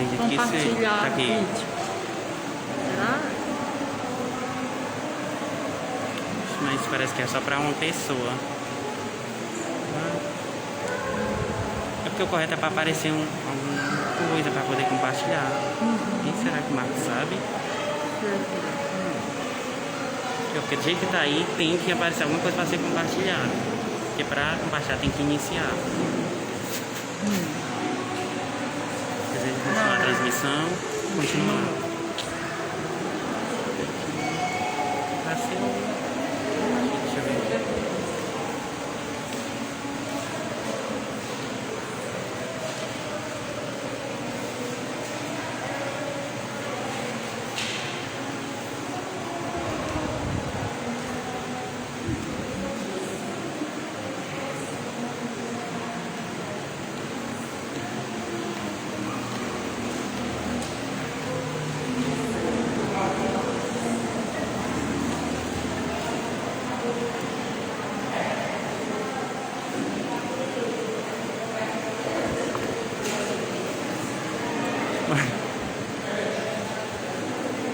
acredito que seja. Tá Compartilhar aqui. vídeo. Será? Mas parece que é só pra uma pessoa. É porque o correto é pra aparecer alguma coisa pra poder compartilhar. Quem será que o Marcos sabe? Porque do jeito que tá aí, tem que aparecer alguma coisa pra ser compartilhada. Porque pra compartilhar tem que iniciar. Deseja continuar a transmissão. Continuar. Assim. Deixa eu ver.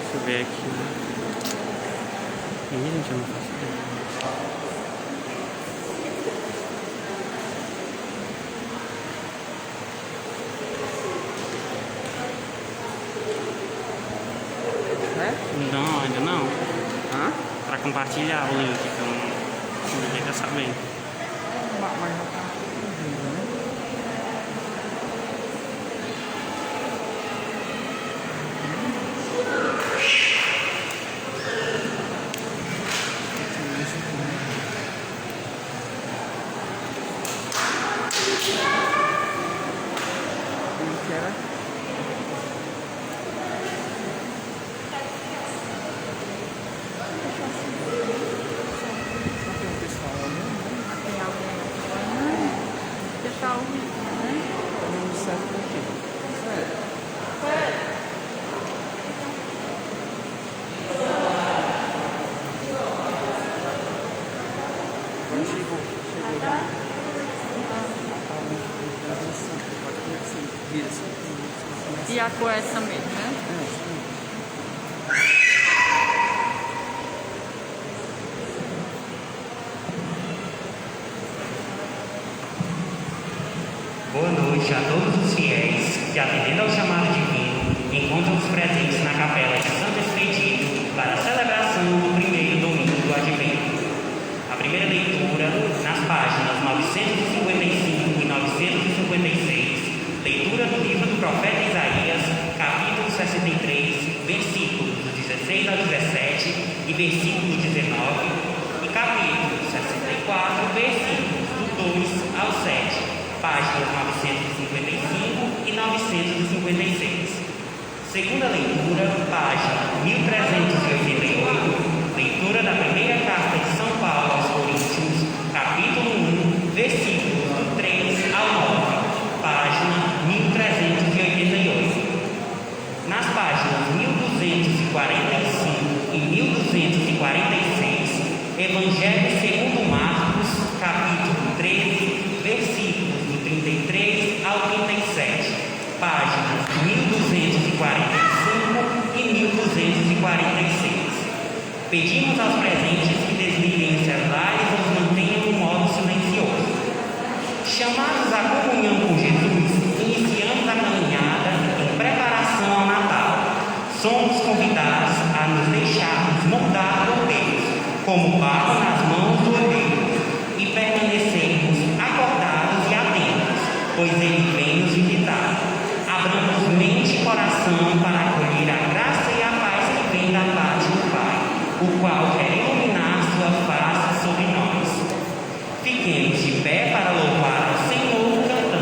Deixa eu ver aqui. Ih, gente, eu não faço ideia. Não, ainda não. Hã? Pra compartilhar o link, então ninguém quer saber. Mas não tá. Deixar o vídeo, né? Não serve pra quê? Chegou já. Vira assim. E a coessa mesmo, né? Boa noite a todos os fiéis que, atendendo ao chamado divino, encontram-se presentes na capela de Santo Expedito para a celebração do primeiro domingo do Advento. A primeira leitura, nas páginas 955 e 956, leitura do livro do profeta Isaías, capítulo 63, versículos do 16 ao 17 e versículo 19, e capítulo 64, versículos do 2 ao 7. Páginas 955 e 956. Segunda leitura, página 1388, leitura da primeira carta de São Paulo aos Coríntios, capítulo 1, versículos do 3 ao 9, página 1388. Nas páginas 1245 e 1246, Evangelho segundo Marcos, capítulo 13, versículos 33 ao 37, páginas 1245 e 1246. Pedimos aos presentes que desliguem os celulares ou os mantenham no modo silencioso. Chamados à comunhão com Jesus, iniciamos a caminhada em preparação ao Natal. Somos convidados a nos deixarmos moldar por Deus, como barro nas mãos do oleiro, e permanecermos acordados e atentos, pois Ele vem nos visitar. Abramos mente e coração para acolher a graça e a paz que vem da parte do Pai, o qual quer iluminar sua face sobre nós. Fiquemos de pé para louvar ao Senhor cantando.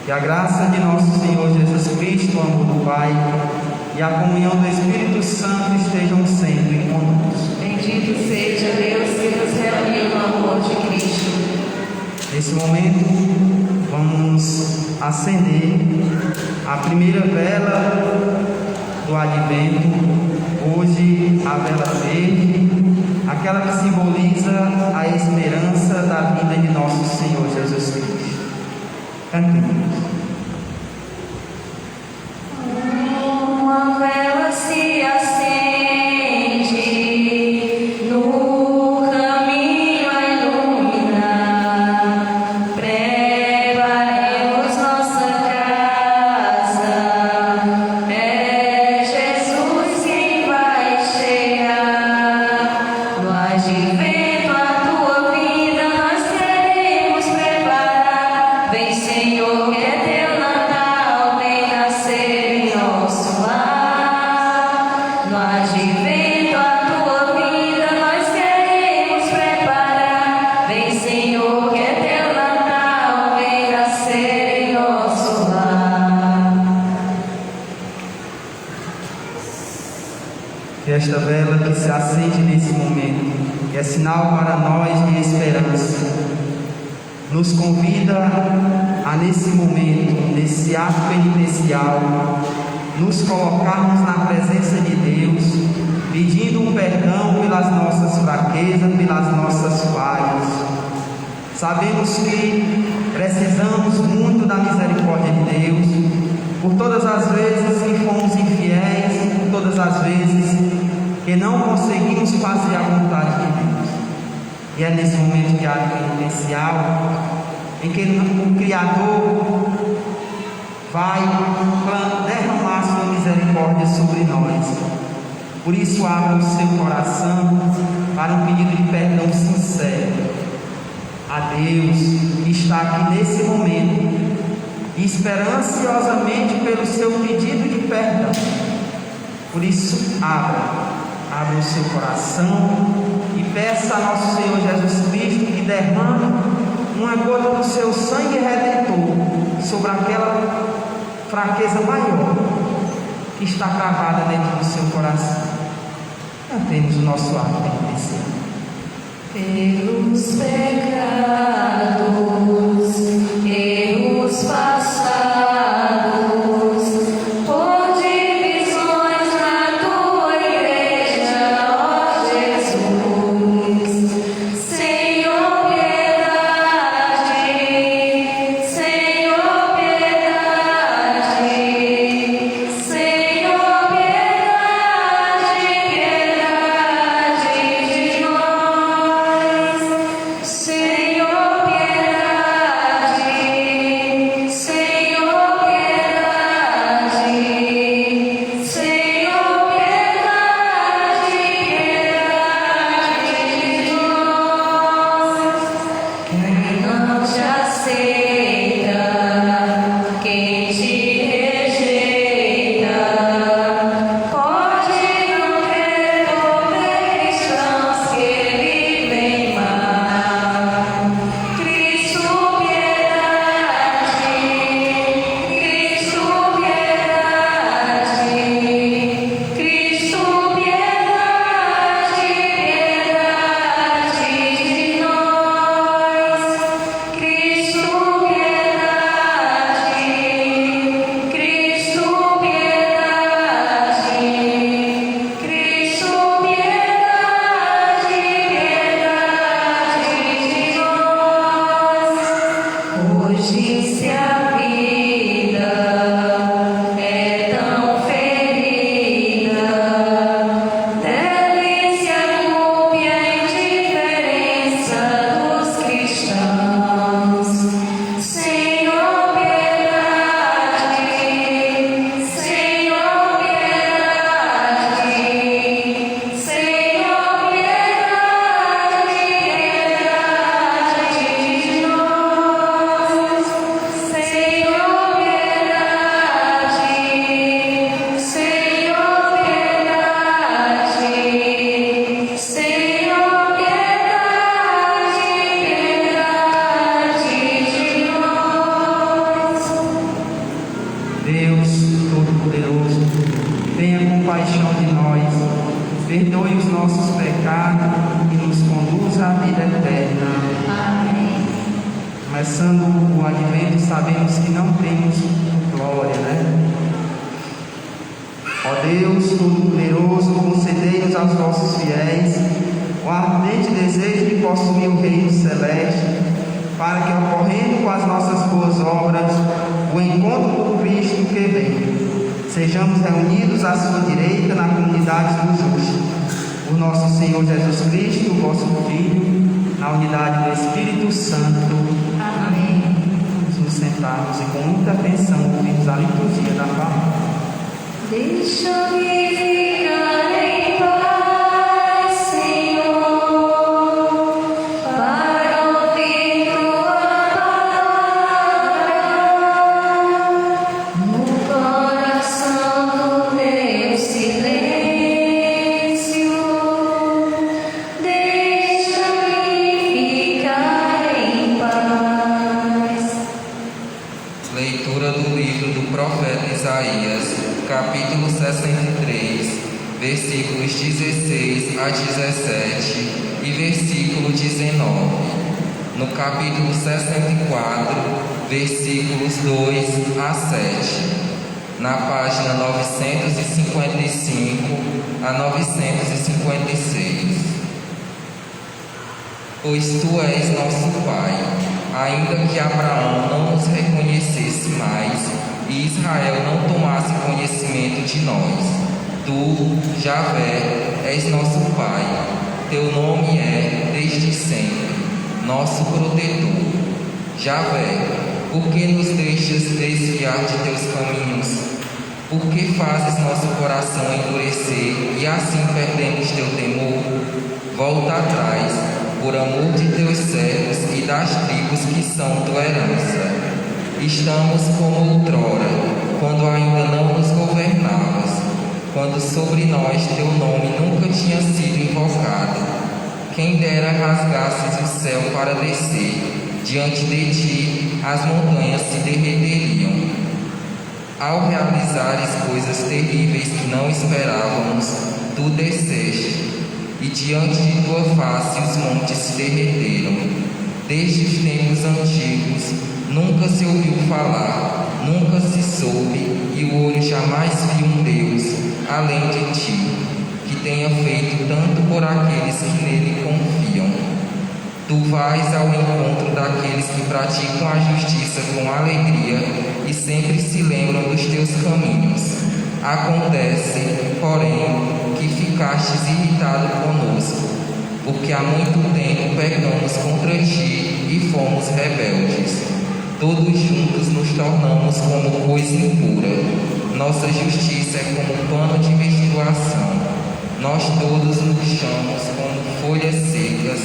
Que a graça de nosso Senhor Jesus Cristo, o amor do Pai e a comunhão do Espírito Santo estejam sempre conosco. Bendito seja Deus que nos reuniu no amor de Cristo. Nesse momento, vamos acender a primeira vela do Advento. Hoje, a vela verde, aquela que simboliza a esperança da vinda de nosso Senhor Jesus Cristo. Cantemos. Uma vela se acende no caminho a iluminar. Preparemos nossa casa. É Jesus quem vai chegar. No advento a tua vida nós queremos preparar. Vem, Senhor, que é teu Natal, vem nascer em nosso lar. No advento a tua vida nós queremos preparar. Vem, Senhor, que é teu Natal, vem nascer em nosso lar. Que esta vela que se acende nesse momento, que é sinal para nós de esperança, nos convida a nesse momento, nesse ato penitencial, nos colocarmos na presença de Deus, pedindo um perdão pelas nossas fraquezas, pelas nossas falhas. Sabemos que precisamos muito da misericórdia de Deus, por todas as vezes que fomos infiéis, por todas as vezes que não conseguimos fazer a vontade de Deus. E é nesse momento de ato penitencial em que o Criador vai derramar sua misericórdia sobre nós. Por isso, abra o seu coração para um pedido de perdão sincero a Deus, que está aqui nesse momento, esperançosamente pelo seu pedido de perdão. Por isso, abra o seu coração e peça a nosso Senhor Jesus Cristo que derrame uma gota do seu sangue redentor sobre aquela fraqueza maior que está cravada dentro do seu coração. Cantemos o nosso ato penitencial. Pelos pecados, erros passados, por divisões na tua igreja, ó Jesus. Senhor, piedade, Senhor, piedade, Senhor, piedade, piedade de nós. Senhor, piedade. perdoe os nossos pecados e nos conduz à vida eterna. Amém. Começando o advento, sabemos que não temos glória, né? Ó Deus Todo-Poderoso, concedei-nos aos vossos fiéis o ardente desejo de possuir o reino celeste, para que, ocorrendo com as nossas boas obras, o encontro com Cristo que vem, sejamos reunidos à sua direita na comunidade dos justos. Por nosso Senhor Jesus Cristo, vosso Filho, na unidade do Espírito Santo. Amém. Vamos nos sentarmos e com muita atenção ouvirmos a liturgia da palavra. Deixa-me ficar em paz, Senhor, para ouvir tua palavra no coração do meu silêncio. Deixa-me ficar em paz. Leitura do livro do profeta Isaías, capítulo 63, versículos 16 a 17 e versículo 19. No capítulo 64, versículos 2 a 7. Na página 955 a 956. Pois tu és nosso Pai, ainda que Abraão não nos reconhecesse mais e Israel não tomasse conhecimento de nós. Tu, Javé, és nosso Pai, teu nome é desde sempre, nosso protetor. Javé, por que nos deixas desviar de teus caminhos? Por que fazes nosso coração endurecer e assim perdemos teu temor? Volta atrás, por amor de teus servos e das tribos que são tua herança. Estamos como outrora, quando ainda não nos governavas, quando sobre nós teu nome nunca tinha sido invocado. Quem dera rasgasses o céu para descer, diante de ti as montanhas se derreteriam. Ao realizares coisas terríveis que não esperávamos, tu desceste, e diante de tua face os montes se derreteram. Desde os tempos antigos, nunca se ouviu falar, nunca se soube, e o olho jamais viu um Deus, além de ti, que tenha feito tanto por aqueles que nele confiam. Tu vais ao encontro daqueles que praticam a justiça com alegria e sempre se lembram dos teus caminhos. Acontece, porém, que ficastes irritado conosco, porque há muito tempo pecamos contra ti e fomos rebeldes. Todos juntos nos tornamos como coisa impura. Nossa justiça é como pano de menstruação. Nós todos murchamos como folhas secas,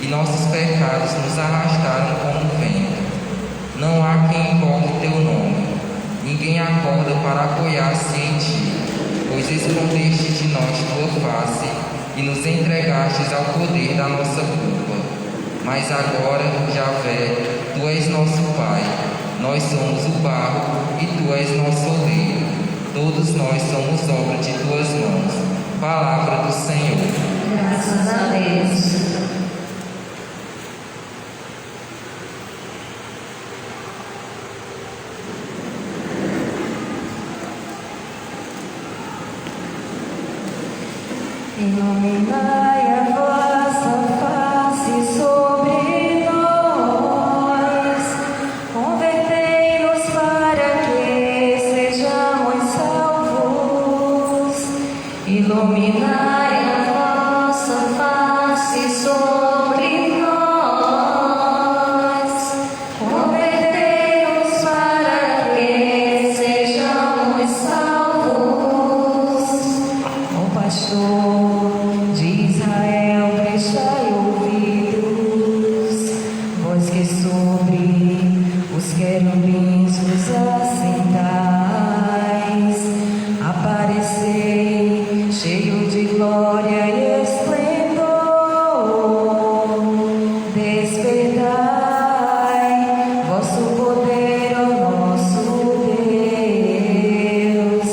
e nossos pecados nos arrastaram como vento. Não há quem invoque teu nome. Ninguém acorda para apoiar-se em ti, pois escondeste de nós tua face e nos entregastes ao poder da nossa culpa. Mas agora, Javé, tu és nosso Pai, nós somos o barro e tu és nosso oleiro. Todos nós somos obra de tuas mãos. Palavra do Senhor. Graças a Deus. Iluminai a vossa face sobre nós, convertei-nos para que sejamos salvos. Iluminai a vossa face sobre nós, convertei-nos para que sejamos salvos. Ó pastor de Israel, prestai ouvidos, vós que sobre os querubins vos assentais, aparecei cheio de glória e esplendor, despertai vosso poder, ó nosso Deus,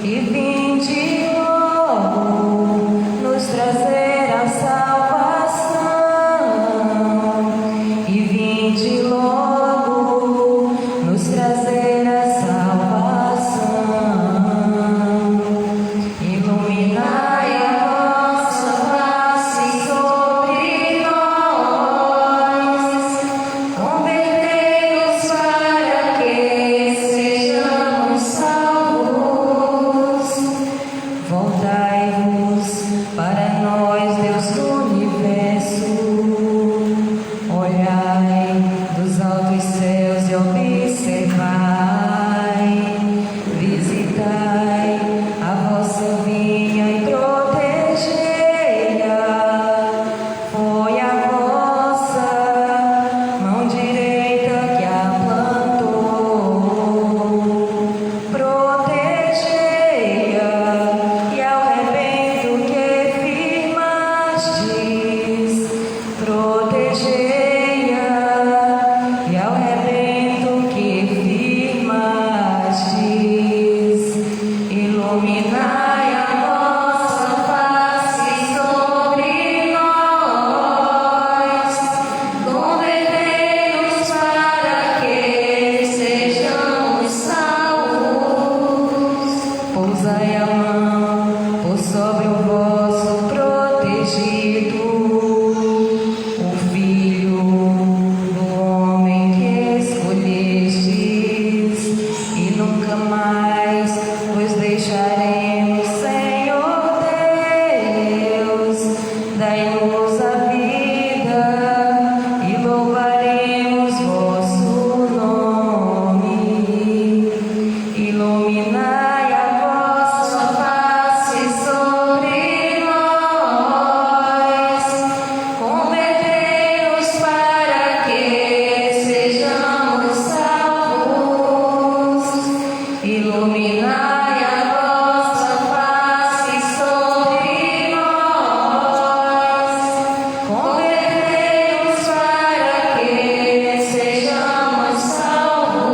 e vinde logo Lembrai-vos para nós, Deus do universo. Olhai dos altos céus e observai. Visitai a vossa vinha e protegei-a. Foi a vossa mão direita que a plantou. Protegei-a e ao rebento que firmastes. Protegei-a e ao rebento que firmastes. Iluminai a vossa face sobre nós. Convertei-nos para que sejamos salvos. Pousai a mão por sobre o vosso protegido, o Filho do homem que escolhestes, e nunca mais vos deixaremos, Senhor Deus. Dai-nos a vida e louvaremos vosso nome. Iluminai a vossa face sobre nós. Convertei-nos para que sejamos salvos. Iluminai a vossa face sobre nós. Convertei-nos para que sejamos salvos.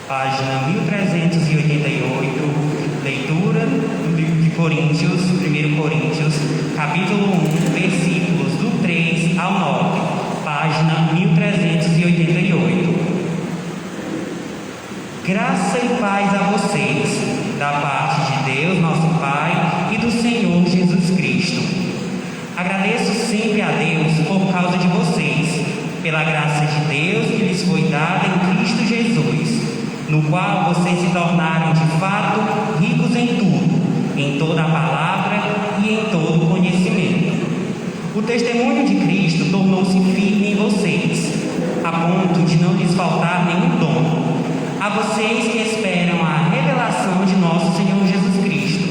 Página 1388, leitura do livro de Coríntios, 1 Coríntios, capítulo 1, versículos do 3 ao 9, página 1388. Graça e paz a vocês, da parte de Deus, nosso Pai, e do Senhor Jesus Cristo. Agradeço sempre a Deus por causa de vocês, pela graça de Deus que lhes foi dada em Cristo Jesus, no qual vocês se tornaram de fato ricos em tudo, em toda a palavra e em todo o conhecimento. O testemunho de Cristo tornou-se firme em vocês, a ponto de não lhes faltar nenhum dom. A vocês que esperam a revelação de nosso Senhor Jesus Cristo.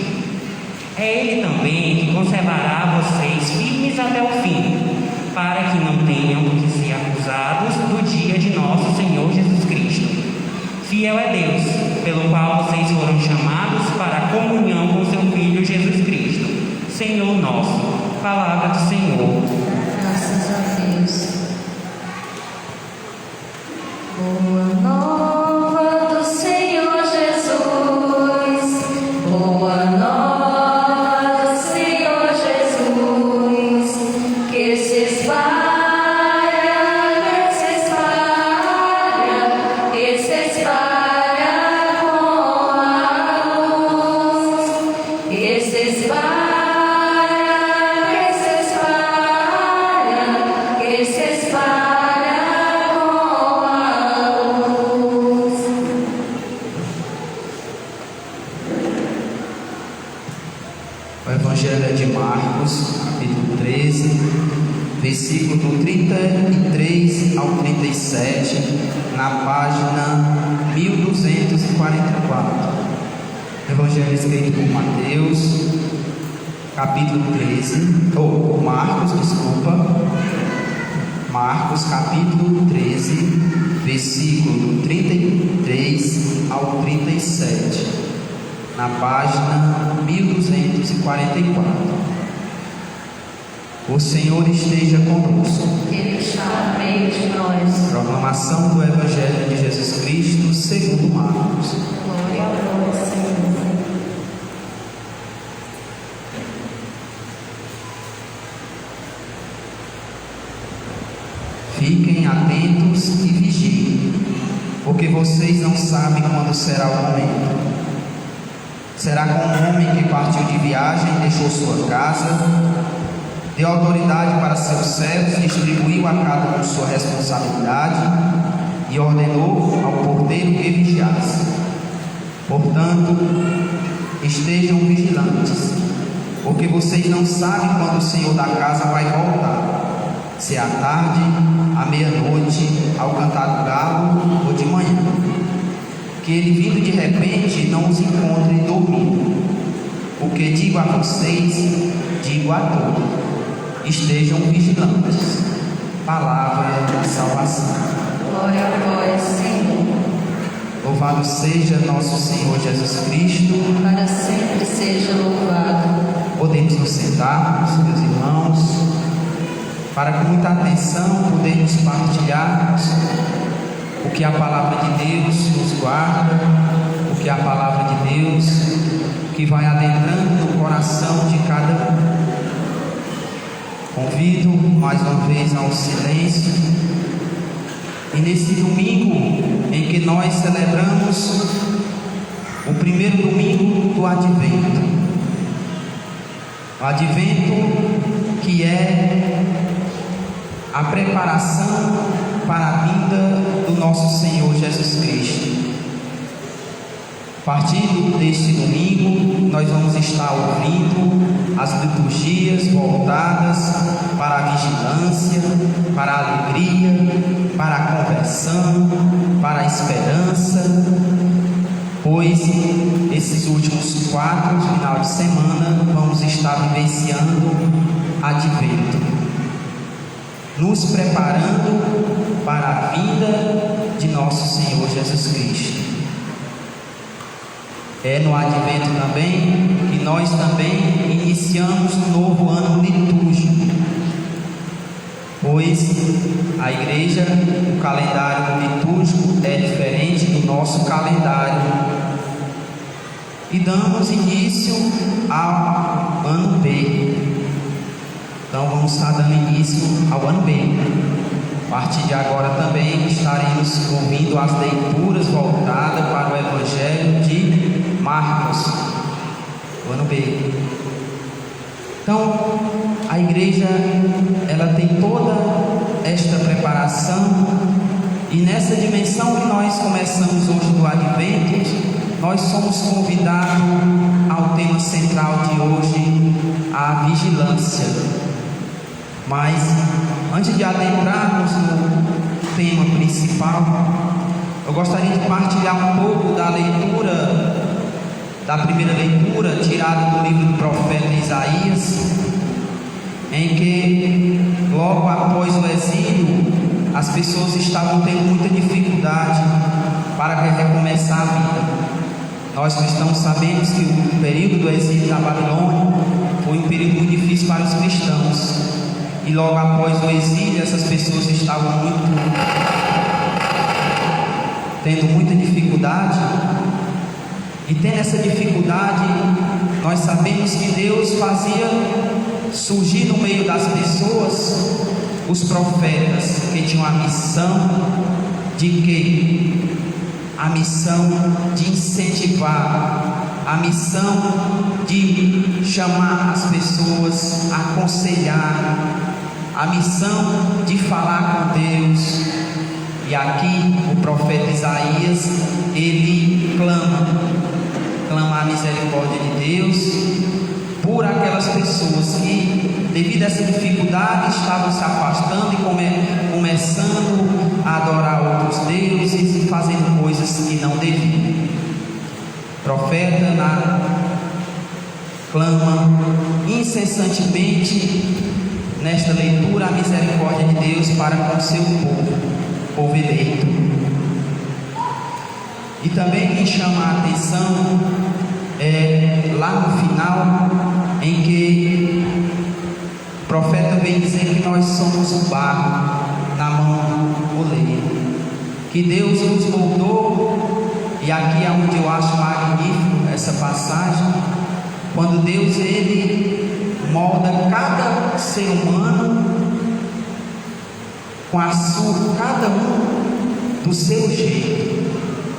É Ele também que conservará vocês firmes até o fim, para que não tenham de ser acusados do dia de nosso Senhor Jesus Cristo. Fiel é Deus, pelo qual vocês foram chamados para a comunhão com seu Filho Jesus Cristo, Senhor nosso. Palavra do Senhor. Graças a Deus. Boa nova do Senhor Jesus. Boa nova do Senhor Jesus. Que se espalha, que se espalha, que se espalha com a luz. Que se espalha, que se espalha, que se espalha com a luz. O Evangelho é de Marcos, capítulo 13, versículo do 33 ao 37, na página 1244. Evangelho escrito por Mateus, capítulo 13, ou Marcos, desculpa. Marcos, capítulo 13, versículo do 33 ao 37, na página 1244. O Senhor esteja conosco. Ele está no meio de nós. Proclamação do Evangelho de Jesus Cristo segundo Marcos. Glória a vós, Senhor. Fiquem atentos e vigiem, porque vocês não sabem quando será o momento. Será como um homem que partiu de viagem e deixou sua casa deu autoridade para seus servos, distribuiu a cada um sua responsabilidade e ordenou ao porteiro que vigiasse. Portanto, estejam vigilantes, porque vocês não sabem quando o Senhor da casa vai voltar, se é à tarde, à meia-noite, ao cantar do galo ou de manhã, que ele vindo de repente não os encontre dormindo. O que digo a vocês, digo a todos: estejam vigilantes. Palavra da salvação. Glória a vós, Senhor. Louvado seja nosso Senhor Jesus Cristo. Para sempre seja louvado. Podemos nos sentar, meus irmãos, para com muita atenção podermos partilhar o que a palavra de Deus nos guarda, o que a palavra de Deus que vai adentrando no coração de cada um. Convido mais uma vez ao silêncio. E nesse domingo em que nós celebramos o primeiro domingo do Advento, o Advento que é a preparação para a vinda do nosso Senhor Jesus Cristo. A partir deste domingo, nós vamos estar ouvindo as liturgias voltadas para a vigilância, para a alegria, para a conversão, para a esperança, pois esses últimos 4 final de semana vamos estar vivenciando Advento, nos preparando para a vinda de nosso Senhor Jesus Cristo. É no Advento também que nós também iniciamos um novo ano litúrgico, pois a igreja, o calendário litúrgico é diferente do nosso calendário, e damos início ao ano B. Então vamos estar dando início ao ano B. A partir de agora também estaremos ouvindo as leituras voltadas para o Evangelho de Marcos, o ano B. Então, a igreja, ela tem toda esta preparação, e nessa dimensão que nós começamos hoje do Advento, nós somos convidados ao tema central de hoje, a vigilância. Mas, antes de adentrarmos no tema principal, eu gostaria de partilhar um pouco da leitura, da primeira leitura, tirada do livro do profeta Isaías, em que, logo após o exílio, as pessoas estavam tendo muita dificuldade para recomeçar a vida. Nós cristãos sabemos que o período do exílio na Babilônia foi um período muito difícil para os cristãos. E logo após o exílio, essas pessoas estavam tendo muita dificuldade. E tendo essa dificuldade, nós sabemos que Deus fazia surgir no meio das pessoas os profetas que tinham a missão de quê? A missão de incentivar, a missão de chamar as pessoas, aconselhar, a missão de falar com Deus. E aqui o profeta Isaías, ele clama a misericórdia de Deus por aquelas pessoas que, devido a essa dificuldade, estavam se afastando e começando a adorar outros deuses e fazendo coisas que não deviam. O profeta clama incessantemente nesta leitura a misericórdia de Deus para com o seu povo eleito. E também me chama a atenção lá no final, em que o profeta vem dizer que nós somos o barro na mão do oleiro, que Deus nos moldou. E aqui é onde eu acho magnífico essa passagem, quando Deus ele molda cada ser humano com a sua, cada um do seu jeito.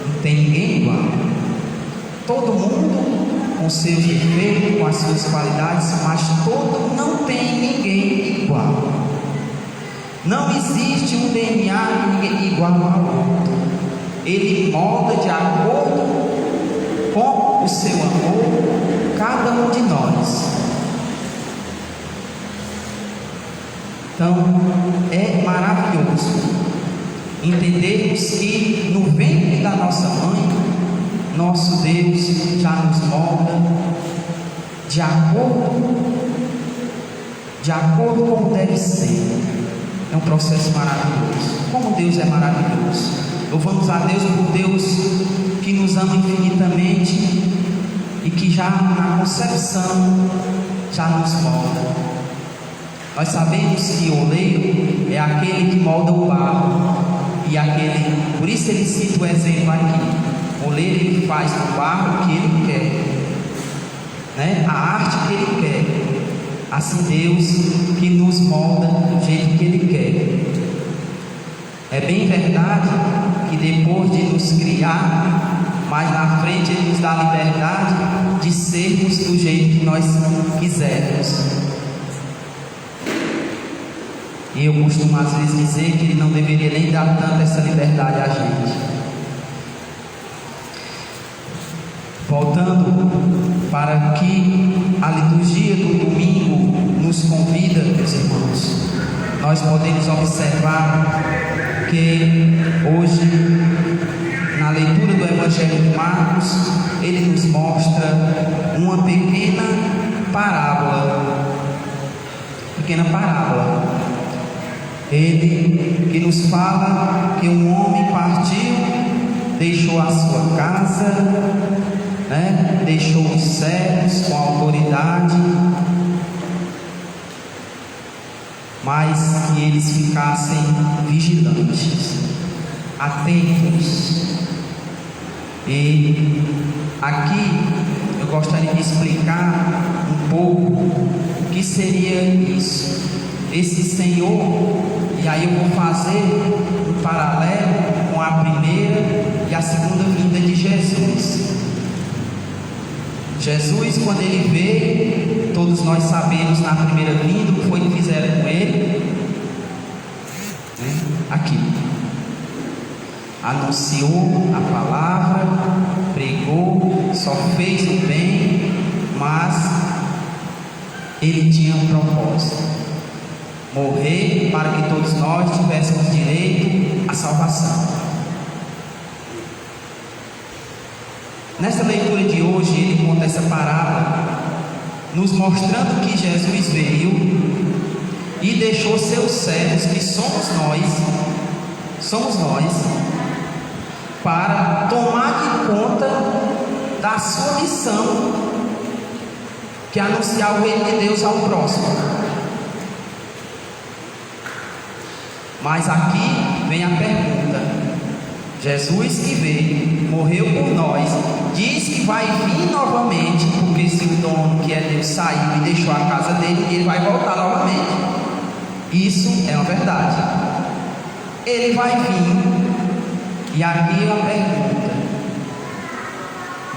Não tem ninguém igual. Todo mundo com seus defeitos, com as suas qualidades, mas todo não tem ninguém igual. Não existe um DNA igual ao outro. Ele molda de acordo com o seu amor cada um de nós. Então, é maravilhoso entendermos que no ventre da nossa mãe, nosso Deus já nos molda de acordo como deve ser. É um processo maravilhoso. Como Deus é maravilhoso. Louvamos a Deus por Deus que nos ama infinitamente e que já na concepção já nos molda. Nós sabemos que o oleiro é aquele que molda o barro, por isso ele cita o exemplo aqui. O oleiro ele faz o barro que ele quer, né? A arte que ele quer. Assim Deus que nos molda do jeito que ele quer. É bem verdade que depois de nos criar, mais na frente ele nos dá a liberdade de sermos do jeito que nós quisermos. E eu costumo às vezes dizer que ele não deveria nem dar tanta essa liberdade a gente. Voltando para que a liturgia do domingo nos convida, meus irmãos, nós podemos observar que hoje, na leitura do Evangelho de Marcos, ele nos mostra uma pequena parábola. Ele que nos fala que um homem partiu, deixou a sua casa, né? Deixou os servos com autoridade, mas que eles ficassem vigilantes, atentos. E aqui eu gostaria de explicar um pouco o que seria isso. Esse Senhor, e aí eu vou fazer um paralelo com a primeira e a segunda vinda de Jesus. Jesus, quando ele veio, todos nós sabemos na primeira vinda o que foi que fizeram com ele, né? Aqui anunciou a palavra, pregou, só fez o bem, mas ele tinha um propósito: morrer para que todos nós tivéssemos direito à salvação. Nessa leitura de hoje, ele conta essa parábola, nos mostrando que Jesus veio e deixou seus servos, que somos nós, para tomar de conta da sua missão, que é anunciar o reino de Deus ao próximo. Mas aqui vem a pergunta: Jesus que veio, morreu por nós, diz que vai vir novamente, porque se o dono que é Deus saiu e deixou a casa dele, ele vai voltar novamente. Isso é uma verdade. Ele vai vir. E aqui é uma pergunta: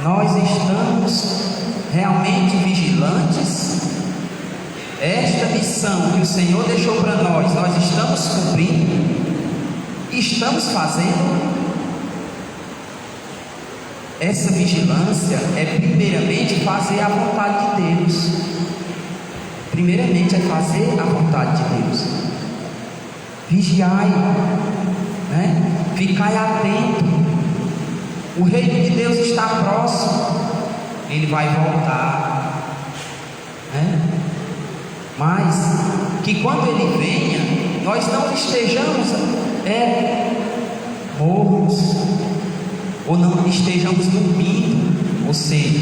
nós estamos realmente vigilantes? Esta missão que o Senhor deixou para nós estamos cumprindo? Estamos fazendo? Essa vigilância é primeiramente fazer a vontade de Deus. Primeiramente é fazer a vontade de Deus. Vigiai, né? Ficai atento. O reino de Deus está próximo. Ele vai voltar, né? Mas que quando ele venha, nós não estejamos mornos, ou não estejamos dormindo. Ou seja,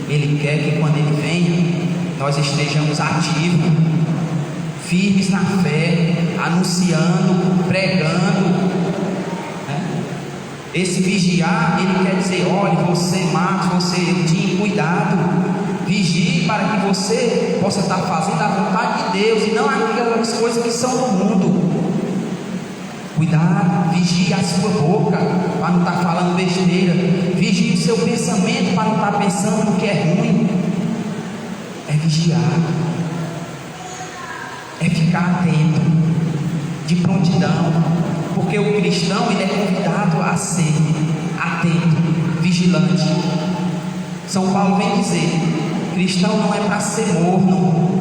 ele quer que quando ele venha, nós estejamos ativos, firmes na fé, anunciando, pregando, né? Esse vigiar, ele quer dizer: olhe, você Marcos, você Edinho, cuidado, vigie para que você possa estar fazendo a vontade de Deus e não aquelas coisas que são do mundo. Cuidado, vigie a sua boca para não estar falando besteira. Vigie o seu pensamento para não estar pensando no que é ruim. É vigiar, é ficar atento, de prontidão, porque o cristão ele é convidado a ser atento, vigilante. São Paulo vem dizer: cristão não é para ser morno,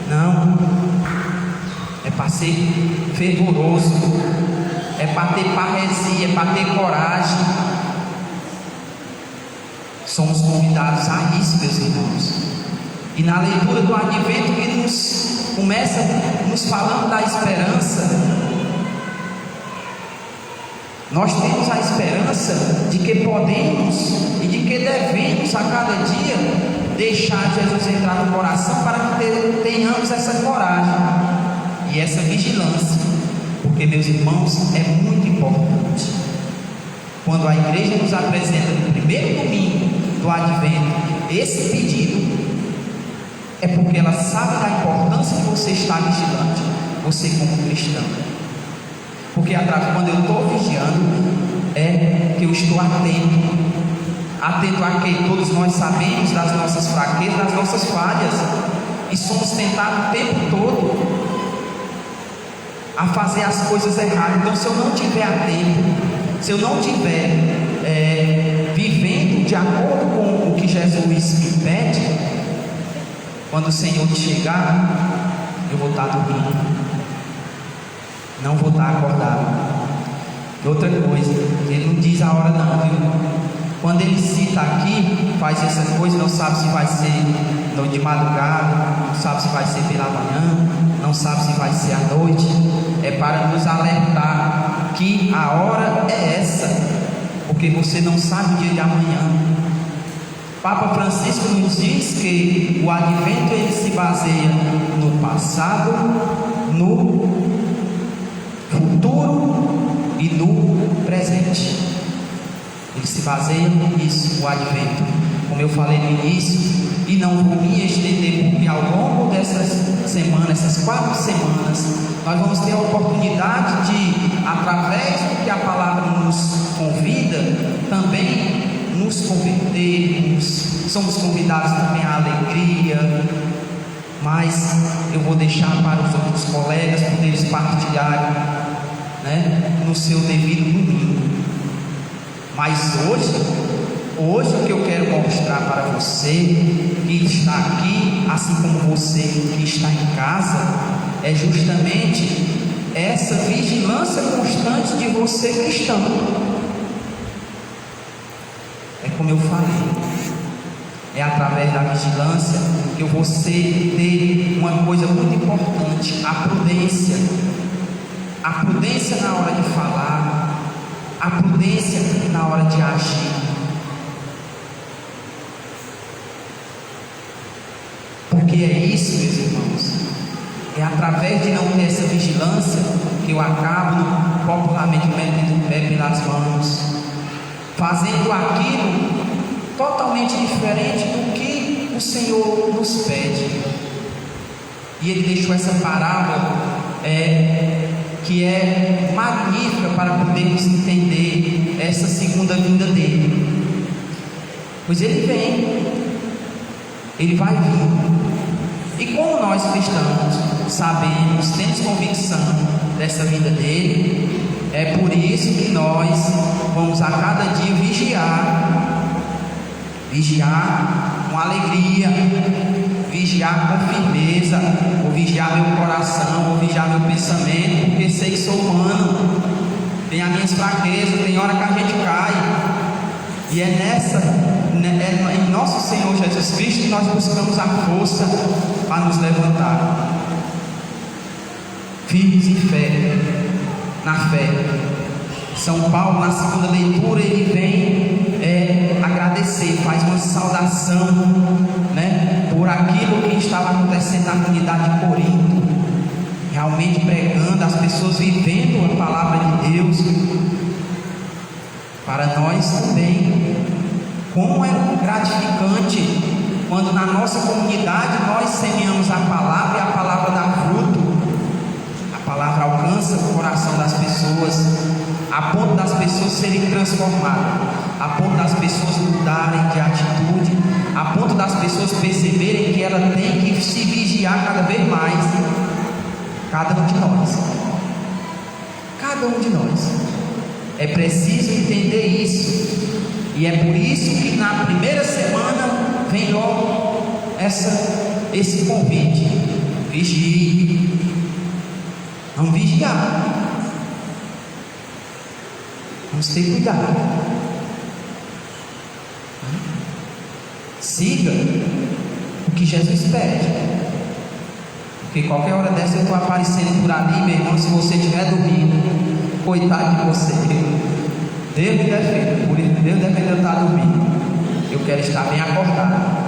não, é para ser fervoroso, é para ter parresia, é para ter coragem. Somos convidados a isso, meus irmãos. E na leitura do Advento que começa nos falando da esperança, nós temos a esperança de que podemos e de que devemos a cada dia deixar Jesus entrar no coração para que tenhamos essa coragem e essa vigilância, porque, meus irmãos, é muito importante. Quando a igreja nos apresenta no primeiro domingo do Advento esse pedido, é porque ela sabe da importância de você estar vigilante, você como cristão. Porque quando eu estou vigiando, é que eu estou atento a que todos nós sabemos das nossas fraquezas, das nossas falhas, e somos tentados o tempo todo a fazer as coisas erradas. Então, se eu não estiver atento, se eu não estiver vivendo de acordo com o que Jesus me pede, quando o Senhor chegar, eu vou estar dormindo, não vou estar acordado. E outra coisa, ele não diz a hora não, viu? Quando ele cita aqui, faz essa coisa, não sabe se vai ser de madrugada, não sabe se vai ser pela manhã, não sabe se vai ser à noite, é para nos alertar que a hora é essa, porque você não sabe o dia de amanhã. Papa Francisco nos diz que o Advento ele se baseia no passado, no futuro e no presente. Ele se baseia nisso, o Advento, como eu falei no início, e não vou me estender, porque ao longo dessas semanas, essas 4 semanas, nós vamos ter a oportunidade de, através do que a palavra nos convida, também nos convertermos. Somos convidados também à alegria, mas eu vou deixar para os outros colegas poderem partilhar, no seu devido domingo. Mas hoje o que eu quero mostrar para você que está aqui, assim como você que está em casa, é justamente essa vigilância constante de você cristão. É como eu falei, é através da vigilância que eu vou ter uma coisa muito importante: a prudência. A prudência na hora de falar, a prudência na hora de agir. Porque é isso, meus irmãos, é através de não ter essa vigilância que eu acabo popularmente metendo o pé pelas mãos, fazendo aquilo totalmente diferente do que o Senhor nos pede. E Ele deixou essa parábola que é magnífica para podermos entender essa segunda vinda dele. Pois Ele vem, Ele vai vir. E como nós cristãos sabemos, temos convicção dessa vinda dele, é por isso que nós vamos a cada dia vigiar com alegria, vigiar com firmeza, vou vigiar meu coração, vou vigiar meu pensamento, porque sei que sou humano, tem as minhas fraquezas, tem hora que a gente cai, e é em nosso Senhor Jesus Cristo que nós buscamos a força para nos levantar, firmes em fé, na fé. São Paulo, na segunda leitura, ele vem agradecer, faz uma saudação, por aquilo que estava acontecendo na comunidade de Corinto, realmente pregando, as pessoas vivendo a palavra de Deus. Para nós também, como é gratificante quando na nossa comunidade nós semeamos a palavra e a palavra dá fruto, a palavra alcança alcança o coração das pessoas, a ponto das pessoas serem transformadas, a ponto das pessoas mudarem de atitude, a ponto das pessoas perceberem que ela tem que se vigiar cada vez mais. Cada um de nós. Cada um de nós. É preciso entender isso. E é por isso que na primeira semana vem logo esse convite. Vigie. Vamos vigiar. Vamos ter cuidado. Siga o que Jesus pede. Porque qualquer hora dessa eu estou aparecendo por ali, meu irmão. Se você estiver dormindo, coitado de você. Deus me defenda. Por isso, Deus defenda eu estar dormindo. Eu quero estar bem acordado.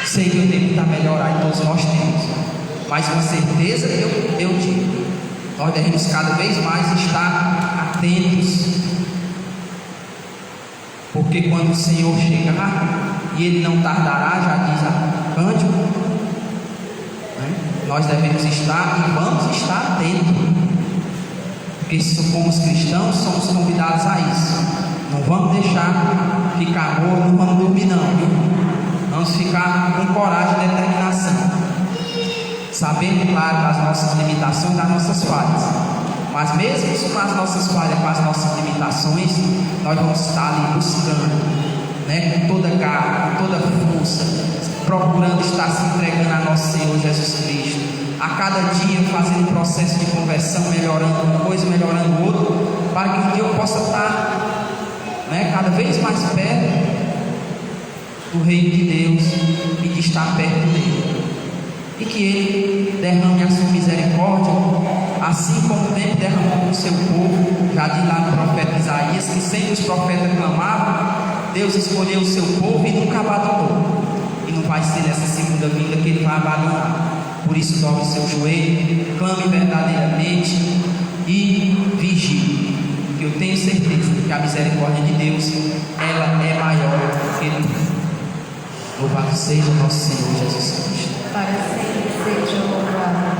Sei que eu tenho que estar melhorado, todos nós temos. Mas com certeza eu digo, nós devemos cada vez mais estar atentos. Porque quando o Senhor chegar, e Ele não tardará, já diz a Cândido, né? Nós devemos estar e vamos estar atentos. Porque se somos cristãos, somos convidados a isso. Não vamos deixar ficar morto, não vamos dormir não, viu? Vamos ficar com coragem e determinação, sabendo, claro, das nossas limitações, das nossas falhas. Mas mesmo com as nossas falhas, com as nossas limitações, nós vamos estar ali buscando, né, com toda garra, com toda força, procurando estar se entregando a nosso Senhor Jesus Cristo. A cada dia fazendo um processo de conversão, melhorando uma coisa, melhorando outra, para que um dia eu possa estar, né, cada vez mais perto do reino de Deus e de estar perto dele. E que Ele derrame a sua misericórdia, assim como sempre derramou com o seu povo. Já diz lá no profeta Isaías que sempre os profetas clamavam, Deus escolheu o seu povo e nunca abandonou. E não vai ser nessa segunda vinda que Ele vai abandonar. Por isso, dobre o seu joelho, clame verdadeiramente e vigie. Que eu tenho certeza que a misericórdia de Deus, ela é maior do que tudo. Louvado seja nosso Senhor Jesus Cristo. Para sempre seja louvado.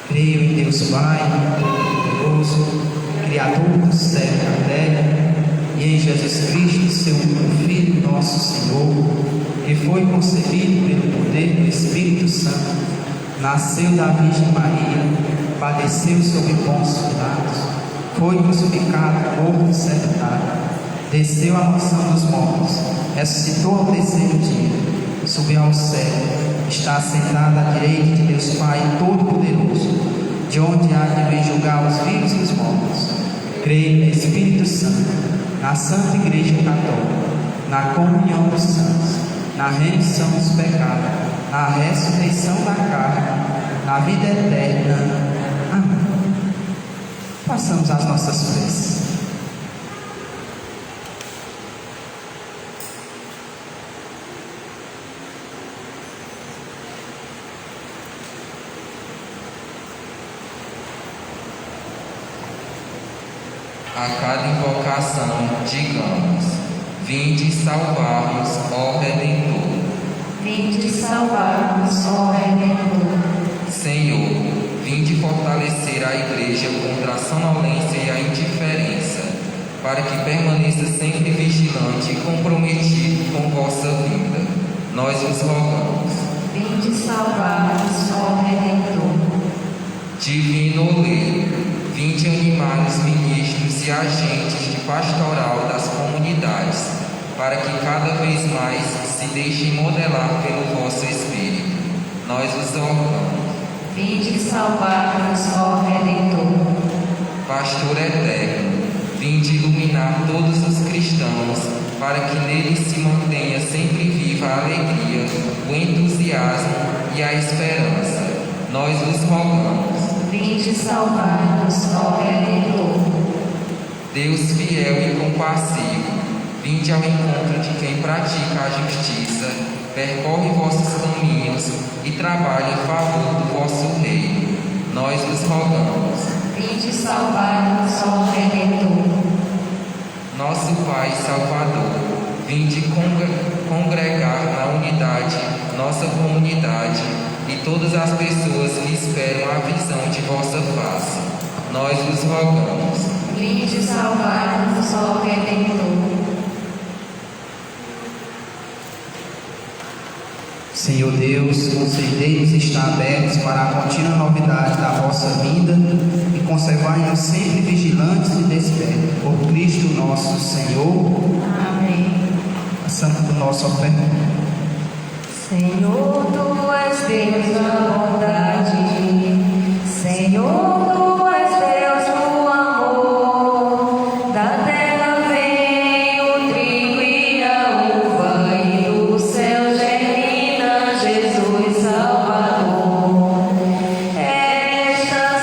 Creio em Deus Pai, Todo-Poderoso, Criador do céu e da terra, e em Jesus Cristo, seu único Filho, nosso Senhor, que foi concebido pelo poder do Espírito Santo, nasceu da Virgem Maria, padeceu sob Pôncio Pilatos, foi crucificado, morto e sepultado, desceu à mansão dos mortos, ressuscitou ao terceiro dia, subiu ao céu, está sentado à direita de Deus Pai Todo-Poderoso, de onde há de vir julgar os vivos e os mortos. Creio no Espírito Santo, na Santa Igreja Católica, na comunhão dos santos, na remissão dos pecados, na ressurreição da carne, na vida eterna. Amém. Façamos as nossas preces. A cada invocação, digamos: vinde salvar-nos, ó Redentor. Vinde salvar-nos, ó Redentor. Senhor, vinde fortalecer a Igreja contra a sonolência e a indiferença, para que permaneça sempre vigilante e comprometido com vossa vida. Nós vos rogamos. Vinde salvar-nos, ó Redentor. Divino Oleiro, vinde animar os ministros e agentes de pastoral das comunidades, para que cada vez mais se deixem modelar pelo vosso Espírito. Nós vos rogamos. Vinde salvar-nos, ó Redentor. Pastor eterno, vinde iluminar todos os cristãos, para que neles se mantenha sempre viva a alegria, o entusiasmo e a esperança. Nós vos rogamos. Vinde salvar-nos, ó Redentor. Deus fiel e compassivo, vinde ao encontro de quem pratica a justiça, percorre vossos caminhos e trabalha em favor do vosso reino. Nós vos rogamos. Vinde salvar-nos, ó Redentor. Nosso Pai Salvador, vinde congregar na unidade nossa comunidade e todas as pessoas que esperam a visão de vossa face. Nós vos rogamos. Vinde salvar-nos, ó Redentor. Senhor Deus, concedei-nos estar abertos para a contínua novidade da vossa vinda e conservai-nos sempre vigilantes e despertos. Por Cristo nosso Senhor. Amém. Passamos para o nosso oferta. Senhor, tu és Deus da bondade. Senhor, tu és Deus do amor. Da terra vem o trigo e a uva, e do céu germina Jesus Salvador. Estas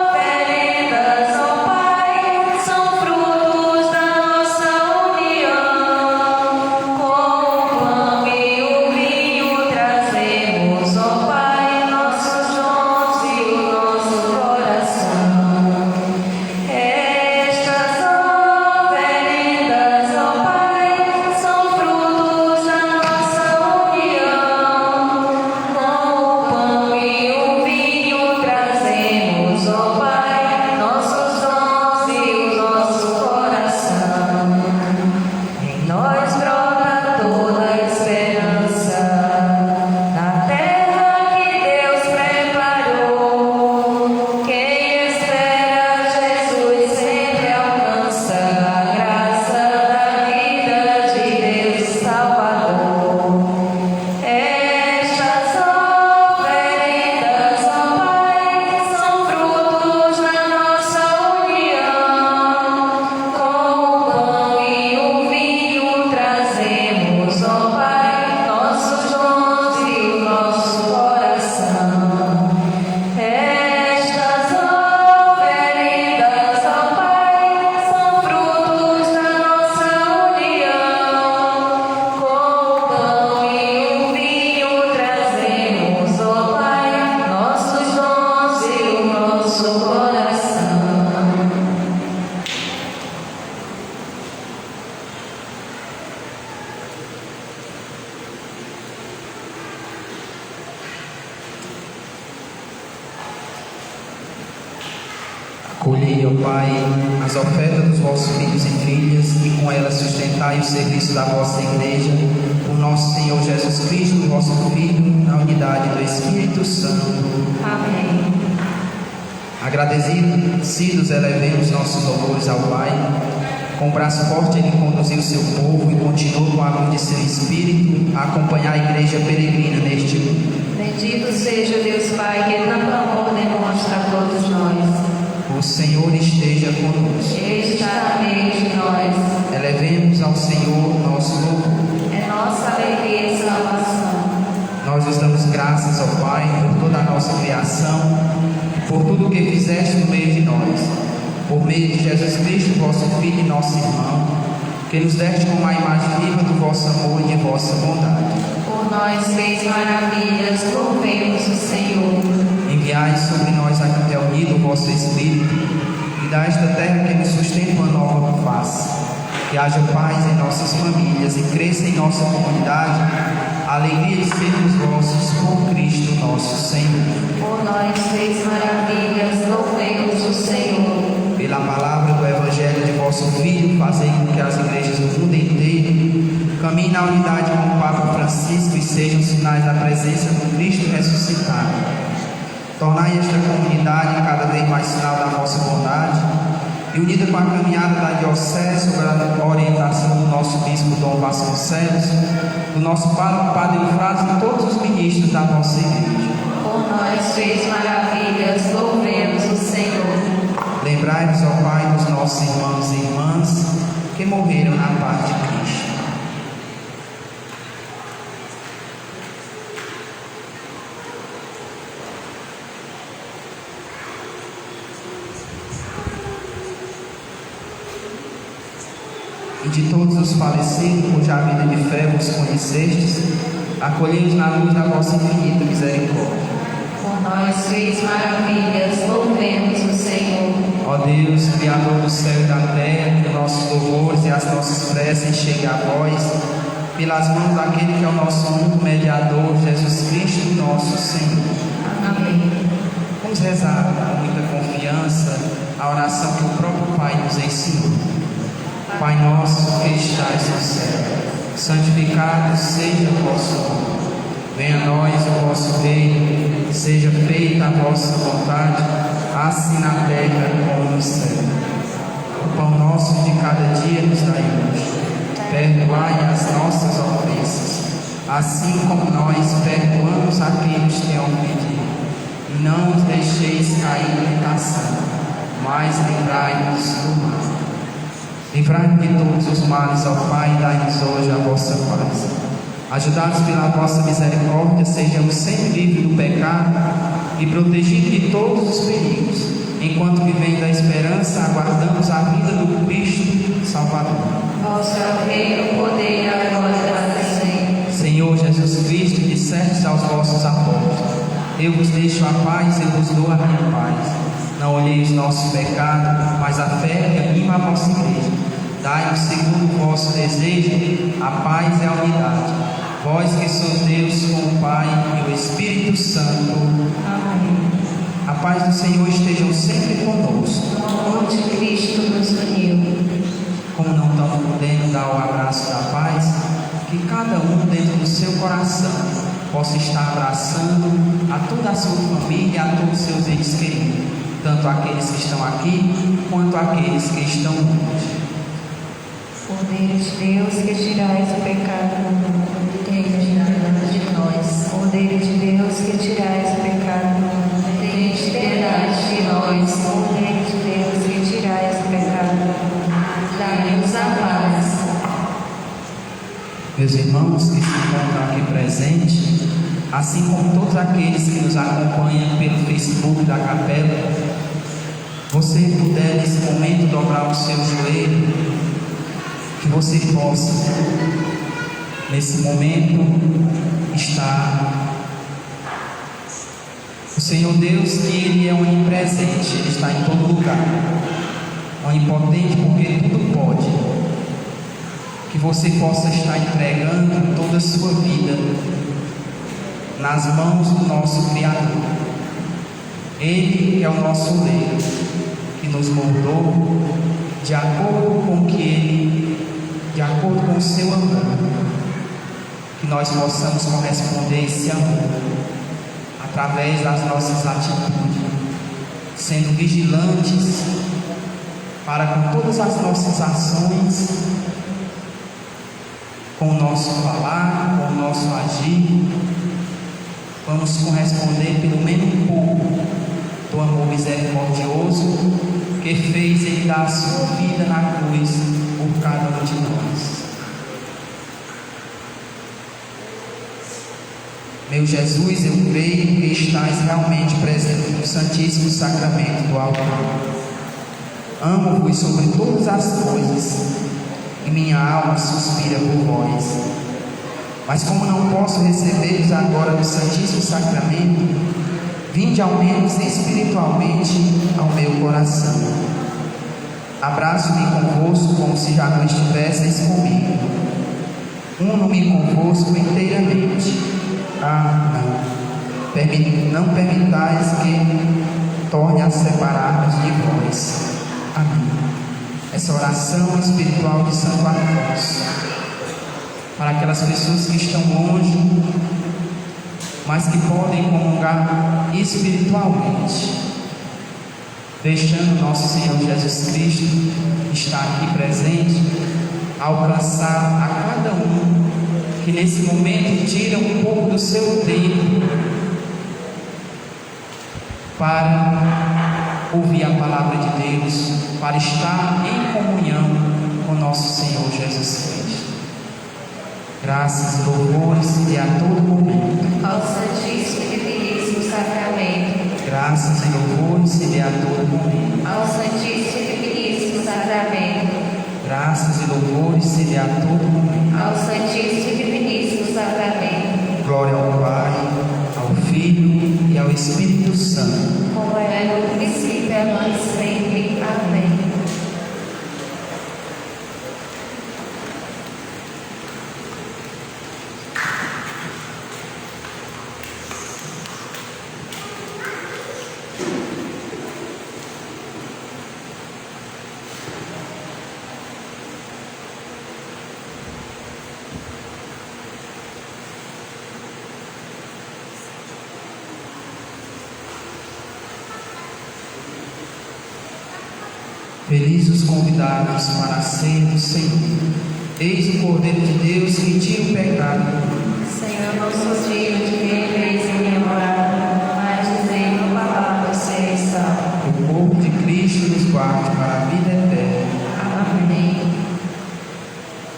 oferendas, ó Pai, são frutos da nossa união. Com o pão e o vinho trazemos, ó Pai, nossos dons e o nosso coração. Estas oferendas, ó Pai, são frutos da nossa união. Com o pão e o vinho trazemos, ó Pai, nossos dons e o nosso coração. Em nós brota toda a esperança, na terra que Deus preparou. Quem espera Jesus sempre alcança a graça da vida de Deus Salvador. Estas oferendas, ó Pai, são frutos da nossa união. Com o pão e o vinho trazemos, ó Pai, nossos dons e o nosso coração. Estas oferendas, ó Pai, são frutos da nossa união. Com o pão e o vinho trazemos, ó Pai, nossos dons e o nosso coração. Acolhei, ó Pai, as ofertas dos vossos filhos e filhas e com elas sustentai o serviço da vossa igreja, o nosso Senhor Jesus Cristo, vosso Filho, na unidade do Espírito Santo. Amém. Agradecidos, elevemos nossos louvores ao Pai. Com o braço forte ele conduziu o seu povo e continuou com a luz de seu Espírito a acompanhar a igreja peregrina neste mundo. Bendito seja Deus Pai, que tanto amor demonstra a todos nós. O Senhor esteja conosco. Ele está no meio de nós. Elevemos ao Senhor nosso louvor. É nossa alegria e salvação. Nós vos damos graças, ó Pai, por toda a nossa criação, por tudo o que fizeste no meio de nós, por meio de Jesus Cristo, vosso Filho e nosso irmão, que nos deste como a imagem viva do vosso amor e de vossa bondade. Por nós fez maravilhas, louvemos o Senhor. Enviai sobre nós aqui reunido o vosso Espírito, e dá esta terra que nos sustenta uma nova face. Que haja paz em nossas famílias e cresça em nossa comunidade a alegria de sermos vossos por Cristo nosso Senhor. Por nós fez maravilhas, louvemos o Senhor. Pela palavra do Evangelho de vosso Filho, fazei com que as igrejas do mundo inteiro caminhem na unidade com o Papa Francisco e sejam sinais da presença do Cristo ressuscitado. Tornai esta comunidade cada vez mais sinal da vossa bondade e unida com a caminhada da Diocese sob a orientação do nosso Bispo Dom Vasconcelos, do nosso Padre Eufrásio e todos os ministros da vossa igreja. Por nós fez maravilhas, louvemos o Senhor. Lembrai-nos, ó Pai, dos nossos irmãos e irmãs que morreram na paz de Cristo. E de todos os falecidos, cuja vida de fé vos conhecestes, acolhei-os na luz da vossa infinita misericórdia. Por nós fez maravilhas, louvemos o Senhor. Ó Deus, Criador do céu e da terra, que nossos louvores e as nossas preces cheguem a vós, pelas mãos daquele que é o nosso único mediador, Jesus Cristo, nosso Senhor. rezar com muita confiança a oração que o próprio Pai nos ensinou. Pai nosso que estais no céu, santificado seja o vosso nome. Venha a nós o vosso reino, seja feita a vossa vontade, assim na terra como no céu. O pão nosso de cada dia nos dai hoje. Perdoai as nossas ofensas, assim como nós perdoamos aqueles que têm ofendido. E não nos deixeis cair em tentação, mas livrai-nos do mal. Livrai-nos de todos os males, ó Pai, e dai-nos hoje a vossa paz. Ajudados pela vossa misericórdia, sejamos sempre livres do pecado e protegidos de todos os perigos, enquanto vivendo da esperança, aguardamos a vinda do Cristo Salvador. Vosso é o reino, o poder e a glória para sempre. Senhor Jesus Cristo, dissestes aos vossos apóstolos: eu vos deixo a paz, eu vos dou a minha paz. Não olheis os nossos pecados, mas a fé que anima a vossa igreja. Dai-nos, segundo o vosso desejo, a paz e a unidade. Vós que sois Deus com o Pai e o Espírito Santo. Amém. A paz do Senhor esteja sempre conosco. Onde Cristo nos uniu. Como não estamos podendo dar o abraço da paz, que cada um dentro do seu coração possa estar abraçando a toda a sua família e a todos os seus entes queridos, tanto aqueles que estão aqui quanto aqueles que estão longe. Cordeiro de Deus, que tirais o pecado do mundo, tenha piedade de nós. Cordeiro de Deus, que tirais o pecado do mundo, tenha piedade de nós. Cordeiro de Deus, que tirais o pecado do mundo, dai-nos a paz. Meus irmãos que se encontram aqui presentes, assim como todos aqueles que nos acompanham pelo Facebook da capela, você puder nesse momento dobrar o seu joelho, que você possa nesse momento estar. O Senhor Deus, que Ele é onipresente, Ele está em todo lugar, onipotente porque tudo pode. Que você possa estar entregando toda a sua vida nas mãos do nosso Criador. Ele é o nosso Deus, que nos moldou de acordo com que Ele, de acordo com o seu amor, que nós possamos corresponder esse amor através das nossas atitudes, sendo vigilantes para com todas as nossas ações, com o nosso falar, com o nosso agir, vamos corresponder pelo menos um pouco do amor misericordioso que fez Ele dar a sua vida na cruz por cada um de nós. Meu Jesus, eu creio que estás realmente presente no Santíssimo Sacramento do altar. Amo-vos sobre todas as coisas, e minha alma suspira por vós. Mas como não posso receber-vos agora no Santíssimo Sacramento, vinde ao menos espiritualmente ao meu coração. Abraço-me convosco como se já não estivesseis comigo. Uno-me convosco inteiramente. Não permitais que torne a separar-nos de vós. Amém. Essa oração espiritual de Santo Afonso, para aquelas pessoas que estão longe, mas que podem comungar espiritualmente, deixando nosso Senhor Jesus Cristo estar aqui presente, alcançar a cada um que nesse momento tira um pouco do seu tempo para ouvir a palavra de Deus, para estar em comunhão com nosso Senhor Jesus Cristo. Graças e louvores e a todo momento Ao Santíssimo e Diviníssimo Sacramento. Graças e louvores e a todo momento Ao Santíssimo e Diviníssimo Sacramento. Graças e louvores e a todo momento. Ao Santíssimo e Diviníssimo Sacramento. Glória ao Pai, ao Filho e ao Espírito Santo. Como era no princípio, agora e sempre. Amém. Felizes os convidados para a ceia do Senhor. Eis o Cordeiro de Deus que tira o pecado. Senhor, não sou digno de que entreis em minha morada, mas dizei uma palavra, serei salvo. O corpo de Cristo nos guarde para a vida eterna. Amém.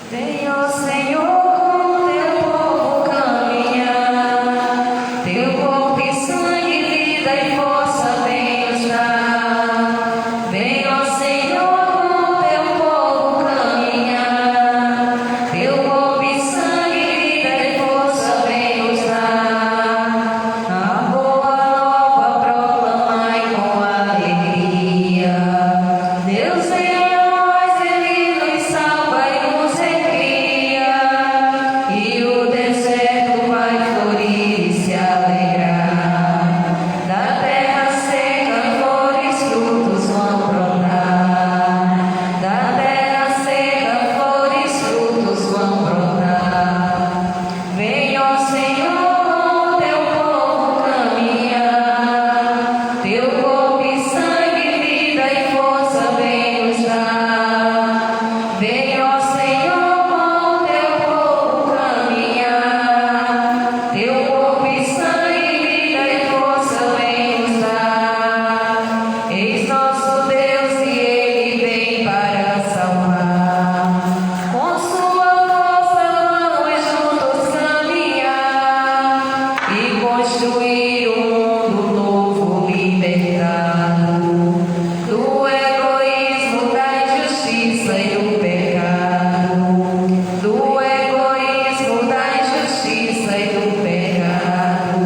Venha, Senhor, com teu povo caminhar, teu corpo e sangue, vida e força vem nos dar. Venha, Senhor, com teu povo caminhar, teu corpo e sangue, vida e força vem nos dar. A boa nova proclamai com alegria. Deus vem a nós, Ele nos salva e nos recria, e o deserto vai florir e se alegrar. Da terra seca flores, frutos vão brotar. Da terra seca flores, frutos vão brotar. Venha, ó Senhor, com teu povo caminhar, teu corpo e sangue, vida e força vem nos dar. Venha, ó Senhor, com teu povo caminhar, teu corpo e sangue, vida e força vem nos dar. Eis nosso Deus e Ele vem para salvar. Com sua força vamos juntos caminhar e construir um mundo novo, libertado do egoísmo, da injustiça e do pecado. Do egoísmo, da injustiça e do pecado.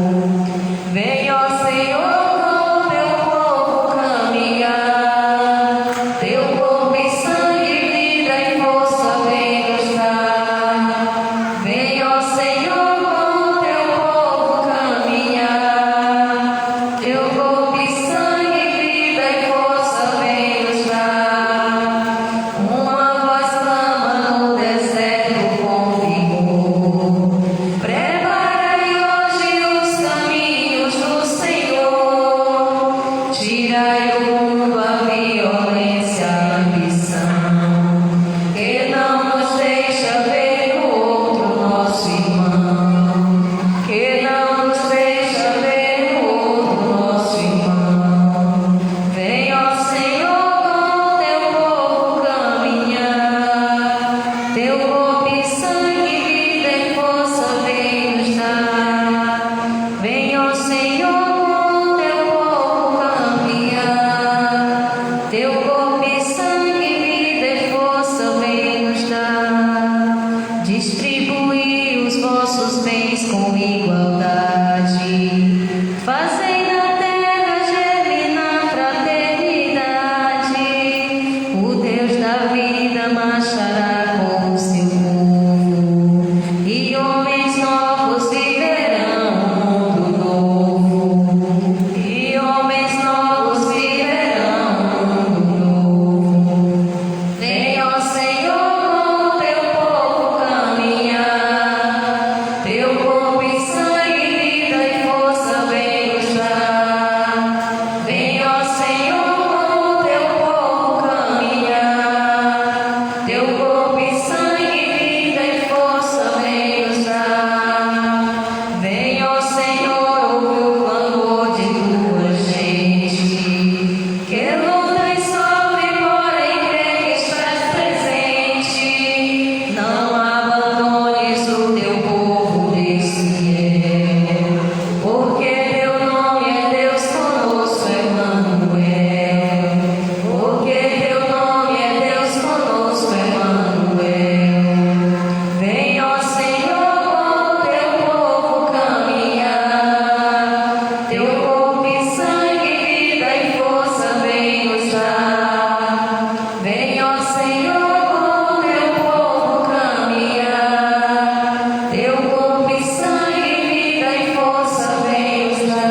Venha, ó Senhor, com teu povo caminhar, teu corpo e sangue, vida e força vem nos dar. Venha, ó Senhor, com teu povo caminhar, teu corpo e sangue, vida e força vem nos dar. Uma voz clama no deserto com vigor: preparai hoje os caminhos do Senhor. Tirai do mundo a violência, a ambição, que não nos deixa ver no outro nosso irmão, que não nos deixa ver no outro nosso irmão. Venha, ó Senhor, com teu povo caminhar, teu corpo e sangue, vida e força vem nos dar. Venha, ó Senhor, com teu povo caminhar, teu corpo e sangue, vida e força vem nos dar. Distribuí os vossos bens com igualdade, fazei na terra germinar fraternidade. O Deus da vida marchará com o seu povo, e homens novos viverão um mundo novo. E homens novos viverão um mundo novo. Venha, ó Senhor, com teu povo caminhar, teu corpo e sangue, vida e força vem nos dar. Venha, ó Senhor, com teu povo caminhar, teu corpo e sangue, vida e força vem nos dar. Venha, ó Senhor, ouve o clamor de tua gente, que luta e sofre, porém crê que estás presente. Não abandones o teu povo desse fiel, porque teu nome é Deus conosco, Emmanuel. Porque teu nome é Deus conosco, Emmanuel. Venha, ó Senhor, com teu povo caminhar, teu corpo e sangue, vida e força vem nos dar. Venha, ó Senhor, com teu povo caminhar, teu corpo e sangue, vida e força vem nos dar.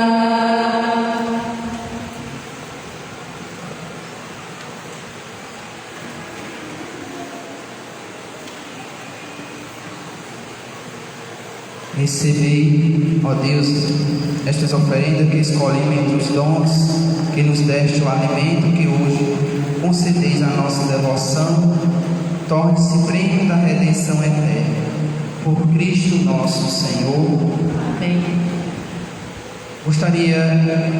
Recebei, ó Deus, estas oferendas que escolhemos entre os dons que nos deste o alimento que hoje concedeis a nossa devoção, torne-se prêmio da redenção eterna. Por Cristo nosso Senhor. Amém. Gostaria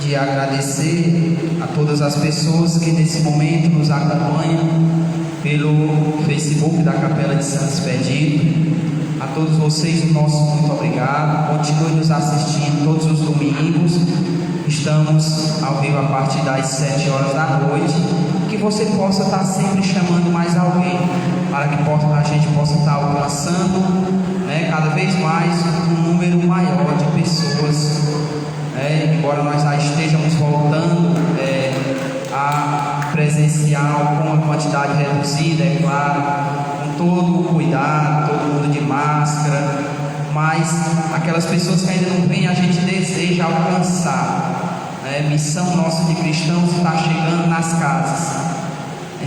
de agradecer a todas as pessoas que nesse momento nos acompanham pelo Facebook da Capela de Santo Expedito. A todos vocês, nosso muito obrigado. Continue nos assistindo todos os domingos. Estamos ao vivo a partir das 7 horas da noite. Que você possa estar sempre chamando mais alguém, para que a gente possa estar alcançando, cada vez mais um número maior de pessoas. Embora nós já estejamos voltando a presencial com uma quantidade reduzida, é claro, com todo o cuidado, todo mundo de máscara, mas aquelas pessoas que ainda não vêm, a gente deseja alcançar. Missão nossa de cristãos está chegando nas casas.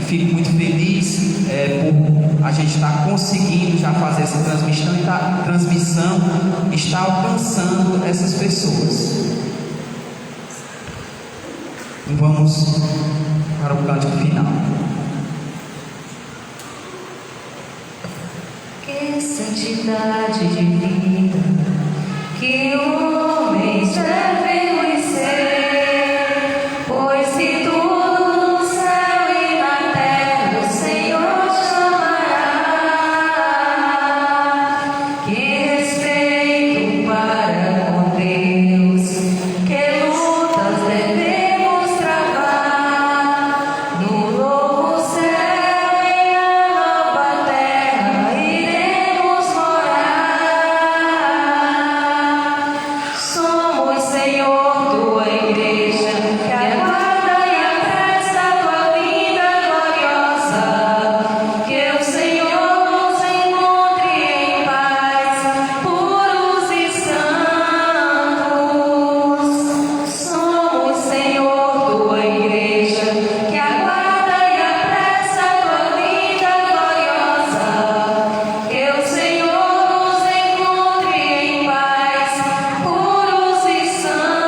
Fico muito feliz por a gente estar conseguindo já fazer essa transmissão e está alcançando essas pessoas. Vamos para o cântico final. Que santidade de vida que homens devem ser, pois se tudo no céu e na terra o Senhor chamará. Que respeito para com Deus, que lutas devemos travar no novo céu e a nova terra iremos morar. Somos, Senhor, tua igreja, que aguarda e apressa a tua vinda gloriosa. Que o Senhor nos encontre em paz, puros e santos. Somos, Senhor, tua igreja, que aguarda e apressa a tua vinda gloriosa. Que o Senhor nos encontre em paz, puros e santos.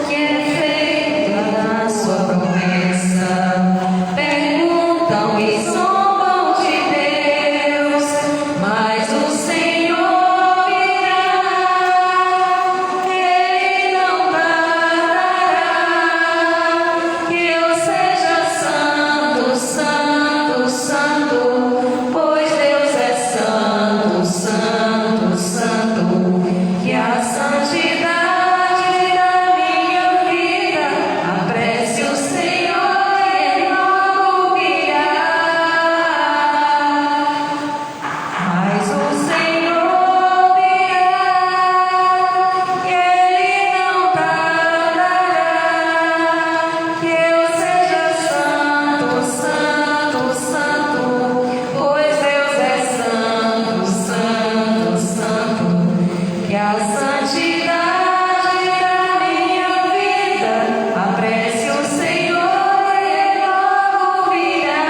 Que é feita na sua promessa, perguntam e zombam de Deus, mas o Senhor virá, Ele não tardará. Que eu seja santo, santo, santo, pois Deus é santo, santo, santo. Que a santidade da minha vida apresse o Senhor e logo virá. Mas o Senhor virá, que Ele não tardará. Que eu seja santo, santo, santo, pois Deus é santo, santo, santo. Que a santidade da minha vida apresse o Senhor e logo virá.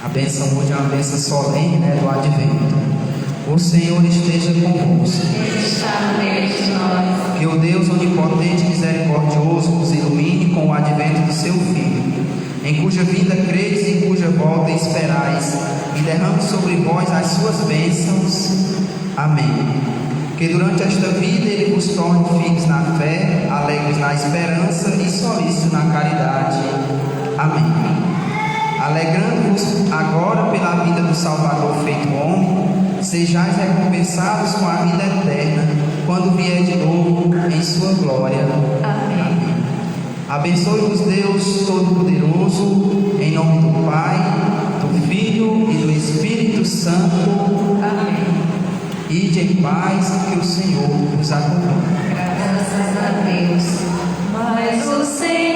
A bênção hoje é uma bênção solene, do Advento. O Senhor esteja convosco. Ele está no meio de nós. Que o Deus onipotente e misericordioso vos ilumine com o advento do seu Filho, em cuja vinda credes e em cuja volta esperais, e derrame sobre vós as suas bênçãos. Amém. Que durante esta vida Ele vos torne firmes na fé, alegres na esperança e solícitos na caridade. Amém. Alegrando-vos agora pela vida do Salvador feito homem, sejais recompensados com a vida eterna, quando vier de novo em sua glória. Amém. Abençoe-vos Deus Todo-Poderoso, em nome do Pai, do Filho e do Espírito Santo. Amém. Ide em paz, que o Senhor vos acompanhe. Graças a Deus. Mas o Senhor